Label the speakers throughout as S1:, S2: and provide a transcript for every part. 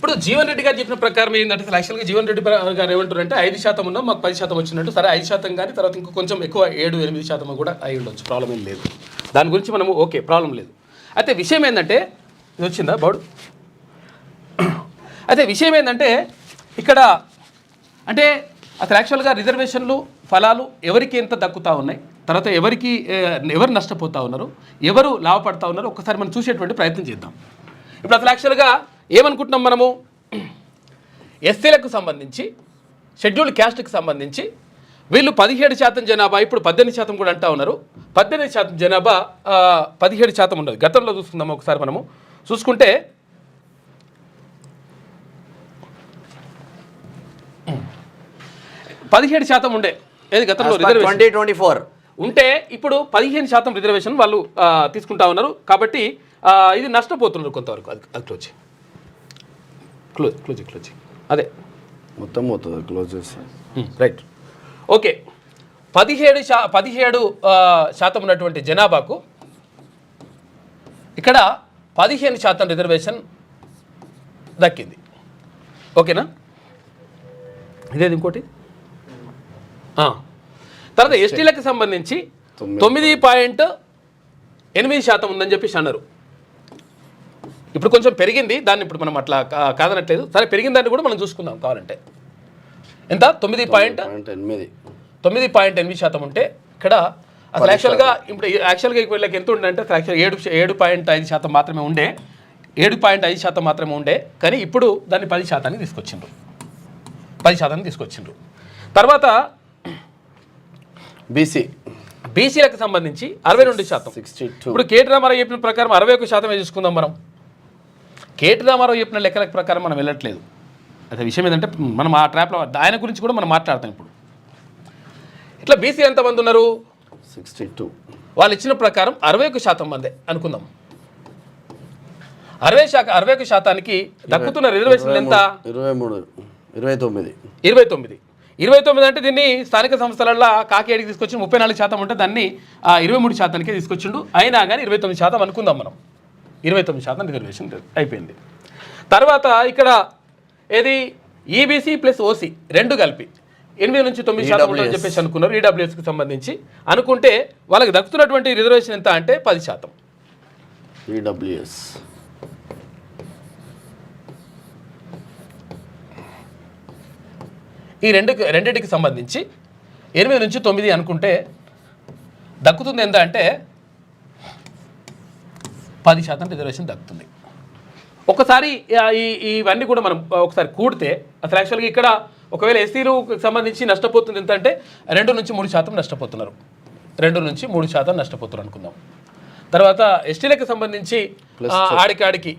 S1: ఇప్పుడు జీవన్ రెడ్డి గారు చెప్పిన ప్రకారం ఏంటంటే యాక్చువల్గా జీవన్ రెడ్డి గారు ఏమంటారంటే 5% ఉన్నా మాకు 10% వచ్చినట్టు. సరే 5% కానీ తర్వాత ఇంకో కొంచెం ఎక్కువ 7-8% కూడా అయి ఉండొచ్చు, ప్రాబ్లం ఏం లేదు. దాని గురించి మనము ఓకే, ప్రాబ్లం లేదు. అయితే విషయం ఏంటంటే ఇది వచ్చిందా బౌడ్, అయితే విషయం ఏంటంటే ఇక్కడ అంటే అసలు యాక్చువల్గా రిజర్వేషన్లు ఫలాలు ఎవరికి ఎంత దక్కుతూ ఉన్నాయి, తర్వాత ఎవరు నష్టపోతూ ఉన్నారు, ఎవరు లాభపడతా ఉన్నారు ఒక్కసారి మనం చూసేటువంటి ప్రయత్నం చేద్దాం. ఇప్పుడు అసలు యాక్చువల్గా ఏమనుకుంటున్నాం మనము, ఎస్సీలకు సంబంధించి షెడ్యూల్డ్ క్యాస్ట్కి సంబంధించి వీళ్ళు 17% జనాభా, ఇప్పుడు 18% కూడా అంటూ ఉన్నారు. 18% జనాభా 17% ఉండదు. గతంలో చూసుకుందాం ఒకసారి మనము చూసుకుంటే 17% ఉండే ఏది గతంలో రిజర్వేషన్
S2: 2024
S1: ఉంటే ఇప్పుడు 15% రిజర్వేషన్ వాళ్ళు తీసుకుంటా ఉన్నారు. కాబట్టి ఇది నష్టపోతున్నారు కొంతవరకు. అది క్లోజ్ అదే
S2: మొత్తం అవుతుంది క్లోజ్ చేసి
S1: రైట్. ఓకే, 17% ఉన్నటువంటి జనాభాకు ఇక్కడ 15% రిజర్వేషన్ దక్కింది. ఓకేనా, ఇదేది ఇంకోటి. తర్వాత ఎస్టీలకు సంబంధించి 9.8% ఉందని చెప్పేసి అన్నారు. ఇప్పుడు కొంచెం పెరిగింది, దాన్ని ఇప్పుడు మనం అట్లా కాదనట్లేదు. సరే, పెరిగిన దాన్ని కూడా మనం చూసుకుందాం కావాలంటే. ఎంత 9.8% ఉంటే ఇక్కడ అసలు యాక్చువల్గా ఇప్పుడు వీళ్ళకి ఎంత ఉండే, యాక్చువల్ 7.5% మాత్రమే ఉండే, 7.5% మాత్రమే ఉండే. కానీ ఇప్పుడు దాన్ని 10% తీసుకొచ్చిండ్రు. తర్వాత బీసీలకు సంబంధించి 62%. ఇప్పుడు కేటీ రామారావు చెప్పిన ప్రకారం 61% చూసుకుందాం మనం. కేటీ రామారావు చెప్పిన లెక్కల ప్రకారం మనం వెళ్ళట్లేదు. అదే విషయం ఏంటంటే మనం ఆ ట్రాప్లో ఆయన గురించి కూడా మనం మాట్లాడతాం. ఇప్పుడు ఇట్లా బీసీ ఎంతమంది ఉన్నారు,
S2: 62. వాళ్ళు
S1: ఇచ్చిన ప్రకారం 61% మందే అనుకుందాం. 61%కి దక్కుతున్న రిజర్వేషన్ ఎంత, 29 అంటే దీన్ని స్థానిక సంస్థలలో కాకేడికి తీసుకొచ్చి 34% ఉంటే దాన్ని 23%కే తీసుకొచ్చిండు. అయినా కానీ 29% అనుకుందాం మనం. 29% రిజర్వేషన్ అయిపోయింది. తర్వాత ఇక్కడ ఏది ఈబీసీ ప్లస్ ఓసీ రెండు కలిపి 8-9% ఉంటుందని చెప్పేసి అనుకున్నారు. ఈడబ్ల్యూఎస్కి సంబంధించి అనుకుంటే వాళ్ళకి దక్కుతున్నటువంటి రిజర్వేషన్ ఎంత అంటే 10%.
S2: ఈడబ్ల్యూఎస్
S1: ఈ రెండింటికి సంబంధించి 8-9 అనుకుంటే దక్కుతుంది ఎంత అంటే 10% రిజర్వేషన్ దక్కుతుంది. ఒకసారి ఇవన్నీ కూడా మనం ఒకసారి కూడితే అసలు యాక్చువల్గా ఇక్కడ ఒకవేళ ఎస్సీలకు సంబంధించి నష్టపోతుంది ఎంత అంటే 2-3% నష్టపోతున్నారు. 2-3% నష్టపోతున్నారు అనుకుందాం. తర్వాత ఎస్టీలకు సంబంధించి ఆడికాడికి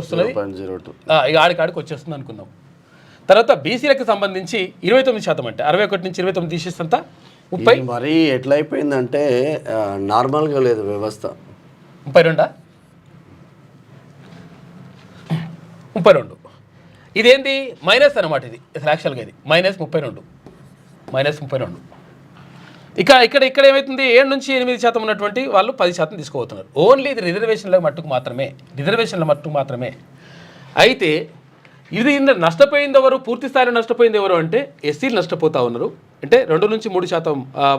S1: వస్తున్నది, ఇక ఆడికాడికి వచ్చేస్తుంది అనుకుందాం. తర్వాత బీసీలకు సంబంధించి 29% అంటే 61 నుంచి 29 తీసేస్తంత 30.
S2: మరి ఎట్లా అయిపోయిందంటే నార్మల్గా లేదు వ్యవస్థ.
S1: 32 ఇదేంటి మైనస్ అనమాట. ఇది అసలు యాక్చువల్గా ఇది -32. ఇక ఇక్కడ ఏమవుతుంది, 7-8% ఉన్నటువంటి వాళ్ళు 10% తీసుకోబోతున్నారు. ఓన్లీ ఇది రిజర్వేషన్ల మట్టుకు మాత్రమే. అయితే ఇది నష్టపోయింది ఎవరు, పూర్తి స్థాయిలో నష్టపోయింది ఎవరు అంటే ఎస్సీలు నష్టపోతూ ఉన్నారు. అంటే 2-3%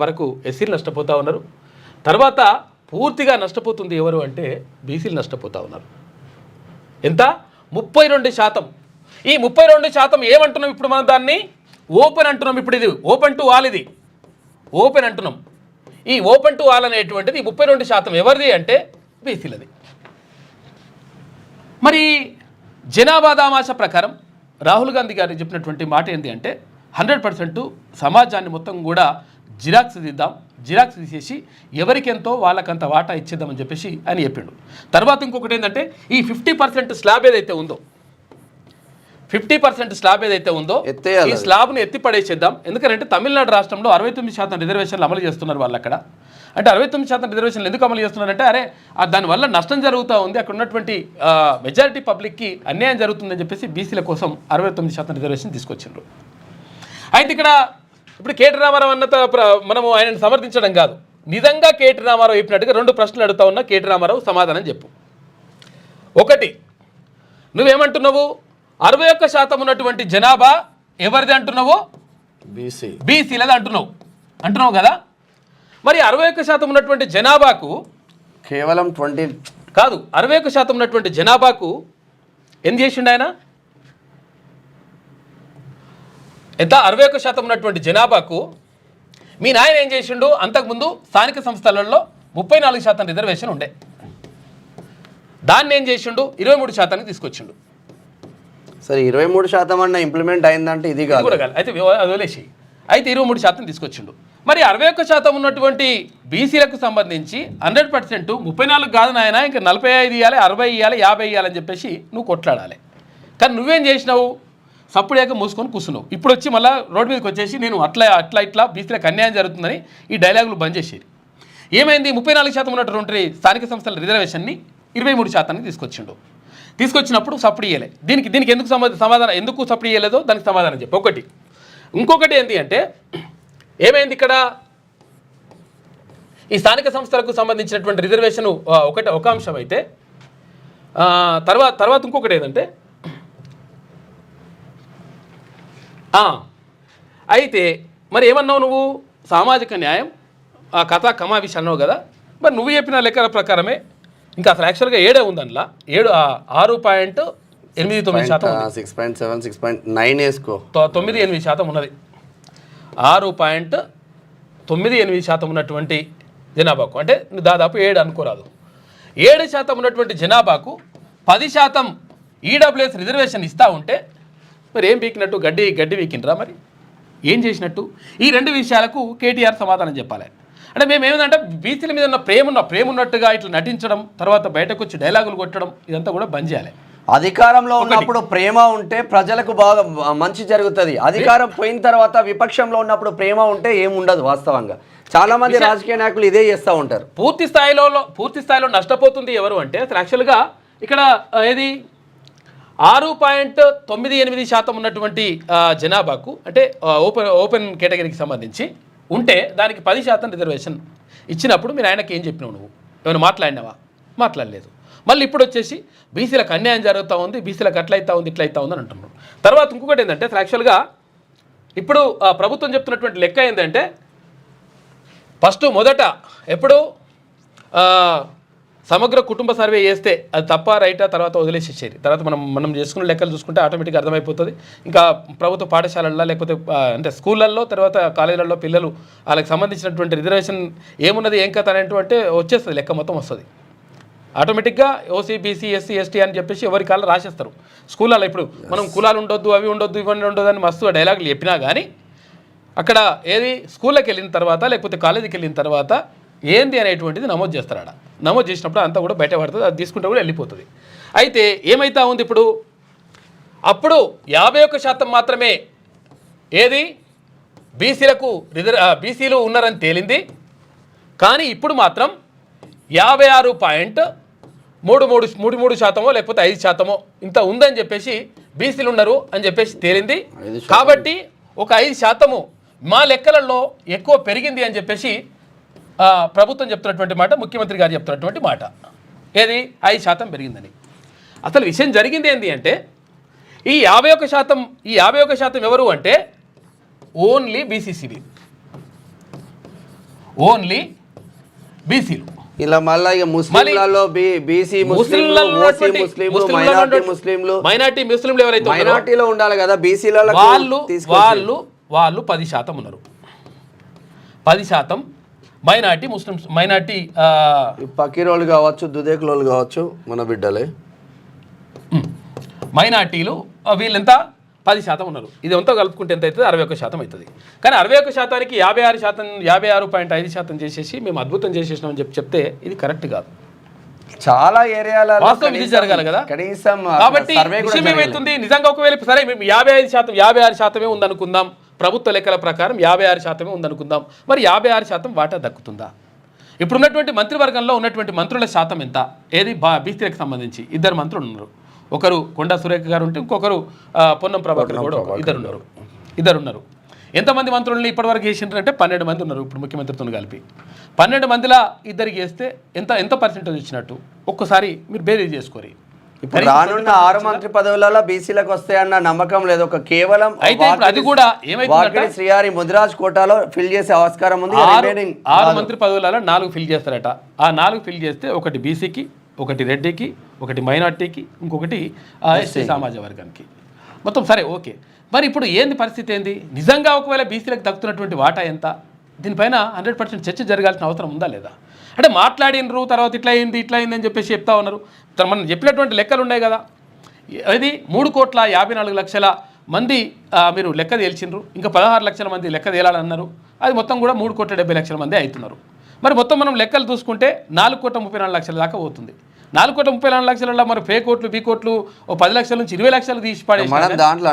S1: వరకు ఎస్సీలు నష్టపోతూ ఉన్నారు. తర్వాత పూర్తిగా నష్టపోతుంది ఎవరు అంటే బీసీలు నష్టపోతూ ఉన్నారు. ఎంత 32%. ఈ 32% ఏమంటున్నాం ఇప్పుడు మనం దాన్ని ఓపెన్ అంటున్నాం. ఇప్పుడు ఇది ఓపెన్ టు ఆల్, ఇది ఓపెన్ అంటున్నాం. ఈ ఓపెన్ టు ఆల్ అనేటువంటిది 32% ఎవరిది అంటే బీసీలది. మరి జనాభా దామాష ప్రకారం రాహుల్ గాంధీ గారు చెప్పినటువంటి మాట ఏంటి అంటే 100% సమాజాన్ని మొత్తం కూడా జిరాక్స్ తీసేసి ఎవరికెంతో వాళ్ళకంత వాటా ఇచ్చేద్దామని చెప్పేసి ఆయన చెప్పిండు. తర్వాత ఇంకొకటి ఏంటంటే ఈ 50% స్లాబ్ ఏదైతే ఉందో 50% స్లాబ్ ఏదైతే ఉందో ఈ స్లాబ్ను ఎత్తి పడేసేద్దాం. ఎందుకంటే తమిళనాడు రాష్ట్రంలో 69% రిజర్వేషన్లు అమలు చేస్తున్నారు వాళ్ళు అక్కడ. అంటే 69% రిజర్వేషన్లు ఎందుకు అమలు చేస్తున్నారంటే అరే దానివల్ల నష్టం జరుగుతూ ఉంది, అక్కడ ఉన్నటువంటి మెజారిటీ పబ్లిక్కి అన్యాయం జరుగుతుందని చెప్పేసి బీసీల కోసం 69% రిజర్వేషన్ తీసుకొచ్చిండ్రు. అయితే ఇక్కడ ఇప్పుడు కేటీ రామారావు అన్నత మనము ఆయనను సమర్థించడం కాదు, నిజంగా కేటీ రామారావు చెప్పినట్టుగా 2 ప్రశ్నలు అడుగుతా ఉన్నా. కేటీ రామారావు సమాధానం చెప్పు. ఒకటి, నువ్వేమంటున్నావు 61% ఉన్నటువంటి జనాభా ఎవరిది అంటున్నావు?
S2: బీసీ.
S1: బీసీలది అంటున్నావు కదా. మరి 61% ఉన్నటువంటి జనాభాకు
S2: కేవలం 20
S1: కాదు, 61% ఉన్నటువంటి జనాభాకు ఏం చేసిండు ఆయన? ఎంత? 61% ఉన్నటువంటి జనాభాకు మీ నాయన ఏం చేసిండు? అంతకుముందు స్థానిక సంస్థలలో 34% రిజర్వేషన్ ఉండే, దాన్ని ఏం చేసిండు? 23% తీసుకొచ్చిండు.
S2: సరే 23% అన్న ఇంప్లిమెంట్ అయిందంటే ఇది కాదు
S1: కూడా కాదు, అయితే అది వదిలేసి అయితే 23% తీసుకొచ్చిండు. మరి 61% ఉన్నటువంటి బీసీలకు సంబంధించి 100% 34 కాదు నాయన, ఇంకా 45 ఇవ్వాలి, 60 ఇవ్వాలి, 50 ఇవ్వాలని చెప్పేసి నువ్వు కొట్లాడాలి. కానీ నువ్వేం చేసినావు? సప్పుడేక మూసుకొని కూర్చున్నావు. ఇప్పుడు వచ్చి మళ్ళీ రోడ్డు మీదకి వచ్చేసి నేను ఇట్లా బీసీలకు అన్యాయం జరుగుతుందని ఈ డైలాగులు బంద్ చేసేది. ఏమైంది? 34% ఉన్నటువంటి స్థానిక సంస్థల రిజర్వేషన్ని 23% తీసుకొచ్చినప్పుడు సప్పుడు ఇయ్యలే. దీనికి ఎందుకు సమాధానం, ఎందుకు సప్పుడు ఇయ్యలేదో దానికి సమాధానం చెప్పు. ఒకటి. ఇంకొకటి ఏంటి అంటే ఏమైంది ఇక్కడ? ఈ స్థానిక సంస్థలకు సంబంధించినటువంటి రిజర్వేషన్ ఒక అంశం అయితే తర్వాత ఇంకొకటి ఏంటంటే అయితే మరి ఏమన్నావు నువ్వు? సామాజిక న్యాయం ఆ కథా కమావిష్ అన్నావు కదా. మరి నువ్వు చెప్పిన లెక్కల ప్రకారమే ఇంకా అసలు యాక్చువల్గా 7 ఉంది అందులో. 6.89%,
S2: 6.7, 6.9 వేసుకో,
S1: 9.8% ఉన్నది. 6.98% ఉన్నటువంటి జనాభాకు అంటే దాదాపు 7 అనుకోరాదు. 7% ఉన్నటువంటి జనాభాకు 10% ఈడబ్ల్యూఎస్ రిజర్వేషన్ ఇస్తూ ఉంటే మరి ఏం పీకినట్టు? గడ్డి వీకినరా? మరి ఏం చేసినట్టు? ఈ 2 విషయాలకు కేటీఆర్ సమాధానం చెప్పాలి. అంటే మేము ఏమిటంటే బీసీల మీద ఉన్న ప్రేమ ఉన్నట్టుగా ఇట్లా నటించడం, తర్వాత బయటకు వచ్చి డైలాగులు కొట్టడం, ఇదంతా కూడా బంద్ చేయాలి.
S2: అధికారంలో ఉన్నప్పుడు ప్రేమ ఉంటే ప్రజలకు బాగా మంచి జరుగుతుంది. అధికారం పోయిన తర్వాత విపక్షంలో ఉన్నప్పుడు ప్రేమ ఉంటే ఏముండదు. వాస్తవంగా చాలా మంది రాజకీయ నాయకులు ఇదే చేస్తూ ఉంటారు. పూర్తి
S1: స్థాయిలో నష్టపోతుంది ఎవరు అంటే అసలు యాక్చువల్గా ఇక్కడ ఏది 6.98% ఉన్నటువంటి జనాభాకు అంటే ఓపెన్ కేటగిరీకి సంబంధించి ఉంటే దానికి 10% రిజర్వేషన్ ఇచ్చినప్పుడు మీరు ఆయనకి ఏం చెప్పినావు? నువ్వు ఏమైనా మాట్లాడినావా? మాట్లాడలేదు. మళ్ళీ ఇప్పుడు వచ్చేసి బీసీలకు అన్యాయం జరుగుతూ ఉంది, బీసీలకు అట్లా అవుతా ఉంది, ఇట్లా అవుతా ఉంది అని అంటున్నాడు. తర్వాత ఇంకొకటి ఏంటంటే అసలు యాక్చువల్గా ఇప్పుడు ప్రభుత్వం చెప్తున్నటువంటి లెక్క ఏంటంటే మొదట ఎప్పుడు సమగ్ర కుటుంబ సర్వే చేస్తే అది తప్ప రైటా తర్వాత వదిలేసేసేది. తర్వాత మనం చేసుకున్న లెక్కలు చూసుకుంటే ఆటోమేటిక్గా అర్థమైపోతుంది. ఇంకా ప్రభుత్వ పాఠశాలల్లో లేకపోతే అంటే స్కూళ్ళల్లో తర్వాత కాలేజీలలో పిల్లలు వాళ్ళకి సంబంధించినటువంటి రిజర్వేషన్ ఏమున్నది ఏం కథ అనేటువంటి వచ్చేస్తుంది, లెక్క మొత్తం వస్తుంది ఆటోమేటిక్గా. ఓసీ, బీసీ, ఎస్సీ, ఎస్టీ అని చెప్పేసి ఎవరి కాళ్ళు రాసేస్తారు స్కూళ్ళల్లో. ఇప్పుడు మనం కులాలు ఉండొద్దు, అవి ఉండొద్దు, ఇవన్నీ ఉండొద్దు అని మస్తు డైలాగులు చెప్పినా కానీ అక్కడ ఏది స్కూళ్ళకి వెళ్ళిన తర్వాత లేకపోతే కాలేజీకి వెళ్ళిన తర్వాత ఏంది అనేటువంటిది నమోదు చేస్తారు. ఆడ నమోదు చేసినప్పుడు అంతా కూడా బయట పడుతుంది, అది తీసుకుంటే కూడా వెళ్ళిపోతుంది. అయితే ఏమైతా ఉంది ఇప్పుడు? అప్పుడు 51% మాత్రమే ఏది బీసీలు ఉన్నారని తేలింది. కానీ ఇప్పుడు మాత్రం 56.33% లేకపోతే 5% ఇంత ఉందని చెప్పేసి బీసీలు ఉన్నారు అని చెప్పేసి తేలింది. కాబట్టి ఒక 5% మా లెక్కలలో ఎక్కువ పెరిగింది అని చెప్పేసి ప్రభుత్వం చెప్తున్నటువంటి మాట, ముఖ్యమంత్రి గారు చెప్తున్నటువంటి మాట. ఏది 5% పెరిగిందని. అసలు విషయం జరిగింది ఏంటి అంటే ఈ 51% ఎవరు అంటే ఓన్లీ బీసీలు.
S2: ఇలా మళ్ళీ ఇక ముస్లింలలో బీసీ ముస్లింలు, ఓసీ ముస్లింలు, మైనార్టీ ముస్లింలు ఎవరైతే మైనార్టీలో ఉండాలి కదా బీసీలలో
S1: వాళ్ళు 10% ఉన్నారు. 10% మైనార్టీ
S2: పకీరోళ్ళు కావచ్చు, దుదేకులోళ్ళు కావచ్చు, మన బిడ్డలే
S1: మైనార్టీలు వీళ్ళెంత 10% ఉన్నారు. ఇది ఎంతో కలుపుకుంటే ఎంత అవుతుంది? 61% అవుతుంది. కానీ 61%కి 56.5% చేసేసి మేము అద్భుతం చేసేసినామని చెప్తే ఇది కరెక్ట్ కాదు.
S2: చాలా ఏరియాలో
S1: వాస్తవం ఇది జరగాలి కదా.
S2: కనీసం
S1: కాబట్టి విషయం ఏమవుతుంది? నిజంగా ఒకవేళ సరే మేము 56% ఉందనుకుందాం, ప్రభుత్వ లెక్కల ప్రకారం 56% ఉందనుకుందాం. మరి 56% వాటా దక్కుతుందా? ఇప్పుడున్నటువంటి మంత్రివర్గంలో ఉన్నటువంటి మంత్రుల శాతం ఎంత? ఏది బీసీలకు సంబంధించి 2 మంత్రులు ఉన్నారు. ఒకరు కొండా సురేఖ గారు ఉంటే ఇంకొకరు పొన్నం ప్రభాకర్ కూడా ఇద్దరు ఉన్నారు. ఎంతమంది మంత్రులని ఇప్పటివరకు చేసిండ్రంటే 12 మంది ఉన్నారు. ఇప్పుడు ముఖ్యమంత్రితో కలిపి 12 మందిలా ఇద్దరికి చేస్తే ఎంత పర్సెంటేజ్ ఇచ్చినట్టు ఒక్కసారి మీరు బేరీ చేసుకోరి.
S2: ఇప్పుడు రానున్న 6 మంత్రి పదవులలో బీసీలకు వస్తాయన్న నమ్మకం లేదు. ఒక కేవలం
S1: అయితే ఇప్పుడు అది కూడా ఏమైందంటే
S2: శ్రీహరి ముదిరాజ్ కోటాలో ఫిల్ చేసే ఆస్కారం ఉంది.
S1: 6 మంత్రి పదవులలో 4 ఫిల్ చేస్తారట. ఆ 4 ఫిల్ చేస్తే ఒకటి బీసీకి, ఒకటి రెడ్డికి, ఒకటి మైనార్టీకి, ఇంకొకటి ఎస్టీ సమాజ వర్గానికి. మొత్తం సరే ఓకే. మరి ఇప్పుడు ఏంది పరిస్థితి ఏంది? నిజంగా ఒకవేళ బీసీలకు దక్కుతున్నటువంటి వాటా ఎంత? దీనిపైన 100% చర్చ జరగాల్సిన అవసరం ఉందా లేదా? అంటే మాట్లాడినరు, తర్వాత ఇట్లా అయింది అని చెప్పేసి చెప్తా ఉన్నారు. మనం చెప్పినటువంటి లెక్కలు ఉన్నాయి కదా, అది 3,54,00,000 మంది మీరు లెక్క తేల్చిండ్రు, ఇంకా 16 లక్షల మంది లెక్క తేలాలన్నారు. అది మొత్తం కూడా 3,70,00,000 మంది అవుతున్నారు. మరి మొత్తం మనం లెక్కలు చూసుకుంటే 4,34,00,000 దాకా పోతుంది. 4,34,00,000 మరి ఫేక్ ఓట్లు, బీ కోట్లు 10 లక్షల నుంచి 20 లక్షలు తీసి పడేసి
S2: దాంట్లో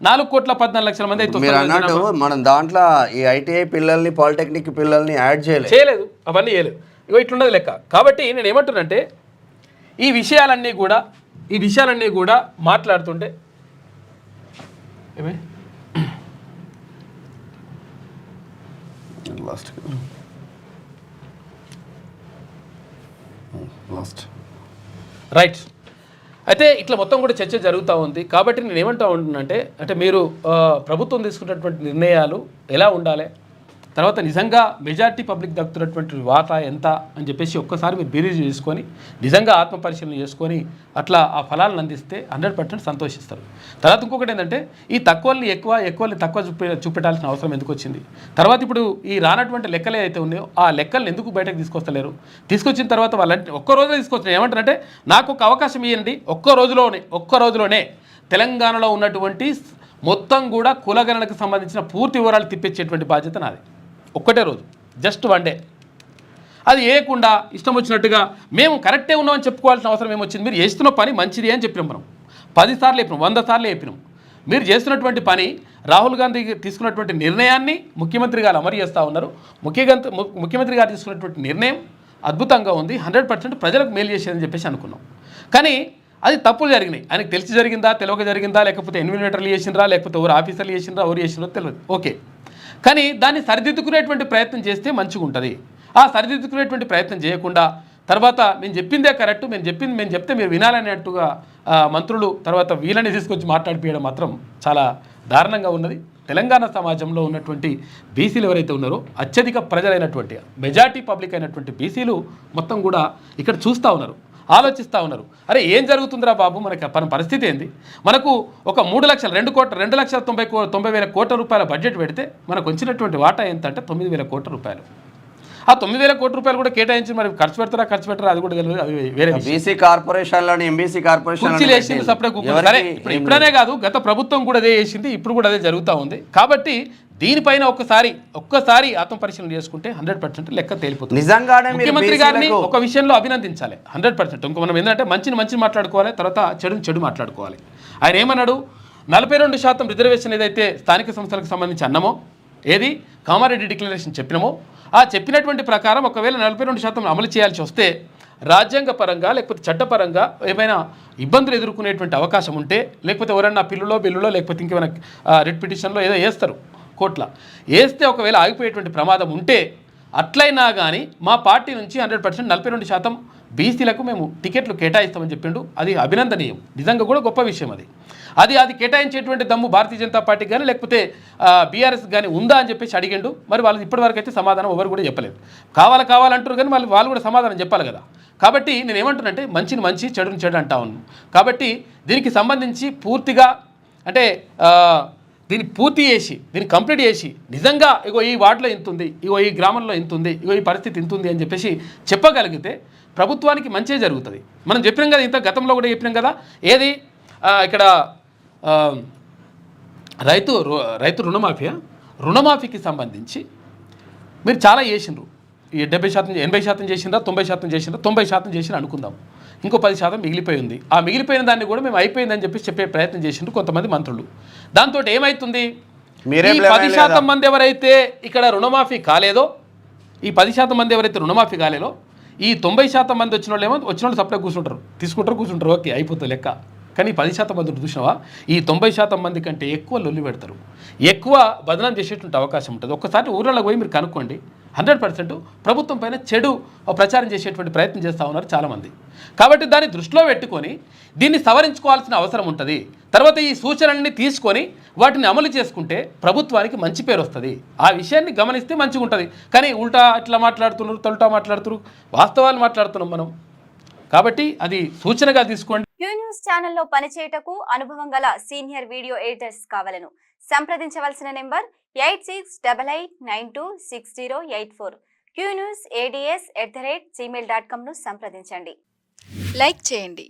S1: 4,14,00,000 మంది
S2: అవుతుంది. మనం దాంట్లో ఈ ఐటీఐ పిల్లల్ని, పాలిటెక్నిక్ పిల్లల్ని యాడ్
S1: చేయలేదు, అవన్నీ చేయలేదు. ఇగో ఇట్లున్నది లెక్క. కాబట్టి నేను ఏమంటున్నానంటే ఈ విషయాలన్నీ కూడా మాట్లాడుతుంటే రైట్. అయితే ఇట్లా మొత్తం కూడా చర్చ జరుగుతూ ఉంది. కాబట్టి నేను ఏమంటా ఉంటున్నానంటే, అంటే మీరు ప్రభుత్వం తీసుకున్నటువంటి నిర్ణయాలు ఎలా ఉండాలి, తర్వాత నిజంగా మెజార్టీ పబ్లిక్ దక్కుతున్నటువంటి వాటా ఎంత అని చెప్పేసి ఒక్కసారి మీరు బీరీజ్ చేసుకొని నిజంగా ఆత్మపరిశీలన చేసుకొని అట్లా ఆ ఫలాలను అందిస్తే 100% సంతోషిస్తారు. తర్వాత ఇంకొకటి ఏంటంటే, ఈ తక్కువల్ని ఎక్కువల్ని తక్కువ చూపెట్టాల్సిన అవసరం ఎందుకు వచ్చింది? తర్వాత ఇప్పుడు ఈ రానటువంటి లెక్కలే అయితే ఉన్నాయో ఆ లెక్కలను ఎందుకు బయటకు తీసుకొస్తలేరు? తీసుకొచ్చిన తర్వాత వాళ్ళంటే ఒక్క రోజులో తీసుకొచ్చిన ఏమంటారంటే, నాకు ఒక అవకాశం ఇవ్వండి, ఒక్క రోజులోనే తెలంగాణలో ఉన్నటువంటి మొత్తం కూడా కులగణనకు సంబంధించిన పూర్తి వివరాలు తిప్పించేటువంటి బాధ్యత నాది. ఒక్కటే రోజు, జస్ట్ 1 డే. అది వేయకుండా ఇష్టం వచ్చినట్టుగా మేము కరెక్టే ఉన్నామని చెప్పుకోవాల్సిన అవసరం ఏమొచ్చింది? మీరు చేస్తున్న పని మంచిది అని చెప్పినాం, మనం 10 సార్లు చెప్పినాం, 100 సార్లు చెప్పినాం. మీరు చేస్తున్నటువంటి పని, రాహుల్ గాంధీ తీసుకున్నటువంటి నిర్ణయాన్ని ముఖ్యమంత్రి గారు అమలు చేస్తూ ఉన్నారు. ముఖ్యమంత్రి గారు తీసుకున్నటువంటి నిర్ణయం అద్భుతంగా ఉంది, 100% ప్రజలకు మేలు చేసేదని చెప్పేసి అనుకున్నాం. కానీ అది తప్పులు జరిగినాయి. ఆయనకు తెలిసి జరిగిందా, తెలియక జరిగిందా, లేకపోతే ఎన్వినేటర్లు చేసినరా, లేకపోతే ఎవరు ఆఫీసర్లు చేసినరా, ఎవరు చేసినరో తెలియదు, ఓకే. కానీ దాన్ని సరిదిద్దుకునేటువంటి ప్రయత్నం చేస్తే మంచిగా ఉంటుంది. ఆ సరిదిద్దుకునేటువంటి ప్రయత్నం చేయకుండా తర్వాత మేము చెప్పిందే కరెక్ట్, మేము చెప్తే మీరు వినాలనేట్టుగా మంత్రులు తర్వాత వీళ్ళని తీసుకొచ్చి మాట్లాడిపోయడం మాత్రం చాలా దారుణంగా ఉన్నది. తెలంగాణ సమాజంలో ఉన్నటువంటి బీసీలు ఎవరైతే ఉన్నారో, అత్యధిక ప్రజలైనటువంటి మెజార్టీ పబ్లిక్ అయినటువంటి బీసీలు మొత్తం కూడా ఇక్కడ చూస్తూ ఉన్నారు, ఆలోచిస్తూ ఉన్నారు. అరే ఏం జరుగుతుందిరా బాబు, మనకి మన పరిస్థితి ఏంది? మనకు ఒక 3 లక్షల 2,90,90,000 కోట్ల రూపాయల బడ్జెట్ పెడితే మనకు వచ్చినటువంటి వాటా ఎంత అంటే 9,000 కోట్ల రూపాయలు. ఆ 9,000 కోట్ల రూపాయలు కూడా కేటాయించి మరి ఖర్చు పెట్టరా అది కూడా తెలియదు. అది వేరే
S2: బీసీ కార్పొరేషన్లోని ఎంబీసీ కార్పొరేషన్
S1: సరే, ఇప్పుడనే కాదు, గత ప్రభుత్వం కూడా అదే చేసింది, ఇప్పుడు కూడా అదే జరుగుతూ ఉంది. కాబట్టి దీనిపైన ఒక్కసారి ఆత్మపరిశీలన చేసుకుంటే 100% లెక్క తేలిపోతుంది.
S2: నిజంగానే
S1: ముఖ్యమంత్రి గారిని ఒక విషయంలో అభినందించాలి 100%. ఇంకో మనం ఏంటంటే మంచి మాట్లాడుకోవాలి, తర్వాత చెడు మాట్లాడుకోవాలి. ఆయన ఏమన్నాడు, 42% రిజర్వేషన్ ఏదైతే స్థానిక సంస్థలకు సంబంధించి అన్నమో, ఏది కామారెడ్డి డిక్లరేషన్ చెప్పినామో, ఆ చెప్పినటువంటి ప్రకారం ఒకవేళ 42% అమలు చేయాల్సి వస్తే రాజ్యాంగ పరంగా లేకపోతే చట్టపరంగా ఏమైనా ఇబ్బందులు ఎదుర్కొనేటువంటి అవకాశం ఉంటే, లేకపోతే ఎవరైనా బిల్లులో లేకపోతే ఇంకేమైనా రిట్ పిటిషన్లో ఏదో వేస్తారు కోర్టులో, వేస్తే ఒకవేళ ఆగిపోయేటువంటి ప్రమాదం ఉంటే అట్లయినా కానీ మా పార్టీ నుంచి 100% 42% బీసీలకు మేము టికెట్లు కేటాయిస్తామని చెప్పిండు. అది అభినందనీయం, నిజంగా కూడా గొప్ప విషయం. అది కేటాయించేటువంటి దమ్ము భారతీయ జనతా పార్టీకి కానీ లేకపోతే బీఆర్ఎస్ కానీ ఉందా అని చెప్పేసి అడిగిండు. మరి వాళ్ళు ఇప్పటివరకు అయితే సమాధానం ఎవరు కూడా చెప్పలేదు. కావాలంటారు కానీ వాళ్ళు కూడా సమాధానం చెప్పాలి కదా. కాబట్టి నేను ఏమంటున్నానంటే, మంచి చెడు అంటా ఉన్నాను. కాబట్టి దీనికి సంబంధించి పూర్తిగా అంటే దీన్ని పూర్తి చేసి దీన్ని కంప్లీట్ చేసి నిజంగా ఇగో ఈ వార్డులో ఇంత ఉంది, ఇగో ఈ గ్రామంలో ఇంత ఉంది, ఇగో ఈ పరిస్థితి ఇంత ఉంది అని చెప్పేసి చెప్పగలిగితే ప్రభుత్వానికి మంచిగా జరుగుతుంది. మనం చెప్పినాం కదా, ఇంత గతంలో కూడా చెప్పినాం కదా, ఏది ఇక్కడ రైతు రుణమాఫీకి సంబంధించి మీరు చాలా చేసిండ్రు. ఈ 70%, 80% చేసిండ్రా, 90% చేసిండ్రా, 90% చేసినా అనుకుందాం, ఇంకో 10% మిగిలిపోయి ఉంది. ఆ మిగిలిపోయిన దాన్ని కూడా మేము అయిపోయిందని చెప్పేసి చెప్పే ప్రయత్నం చేసిండ్రు కొంతమంది మంత్రులు. దాంతో ఏమవుతుంది, ఈ 10% మంది ఎవరైతే ఇక్కడ రుణమాఫీ కాలేదో, ఈ 10% మంది ఎవరైతే రుణమాఫీ కాలేదో, ఈ 90% మంది వచ్చిన వాళ్ళు సప్లై కూర్చుంటారు, తీసుకుంటారు, ఓకే అయిపోతుంది లెక్క. కానీ 10% మంది చూసినావా, ఈ 90% మంది కంటే ఎక్కువ లొల్లి పెడతారు, ఎక్కువ బదనాం చేసేటువంటి అవకాశం ఉంటుంది. ఒక్కసారి ఊళ్ళలోకి పోయి మీరు కనుక్కోండి, 100% ప్రభుత్వం పైన చెడు ప్రచారం చేసేటువంటి ప్రయత్నం చేస్తూ ఉన్నారు చాలామంది. కాబట్టి దాన్ని దృష్టిలో పెట్టుకొని దీన్ని సవరించుకోవాల్సిన అవసరం ఉంటుంది. తర్వాత ఈ సూచనల్ని తీసుకొని వాటిని అమలు చేసుకుంటే ప్రభుత్వానికి మంచి పేరు వస్తుంది. ఆ విషయాన్ని గమనిస్తే మంచిగా ఉంటుంది. కానీ ఉల్టా అట్లా మాట్లాడుతున్నారు, తొలటా మాట్లాడుతున్నారు, వాస్తవాలు మాట్లాడుతున్నాం మనం. కాబట్టి అది సూచనగా తీసుకోండి.
S3: క్యూ న్యూస్ ఛానల్లో పనిచేయటకు అనుభవం గల సీనియర్ వీడియో ఎడిటర్స్ కావాలను సంప్రదించవలసిన నెంబర్ 8688926084. qnewsads@gmail.com ను సంప్రదించండి. లైక్ చేయండి.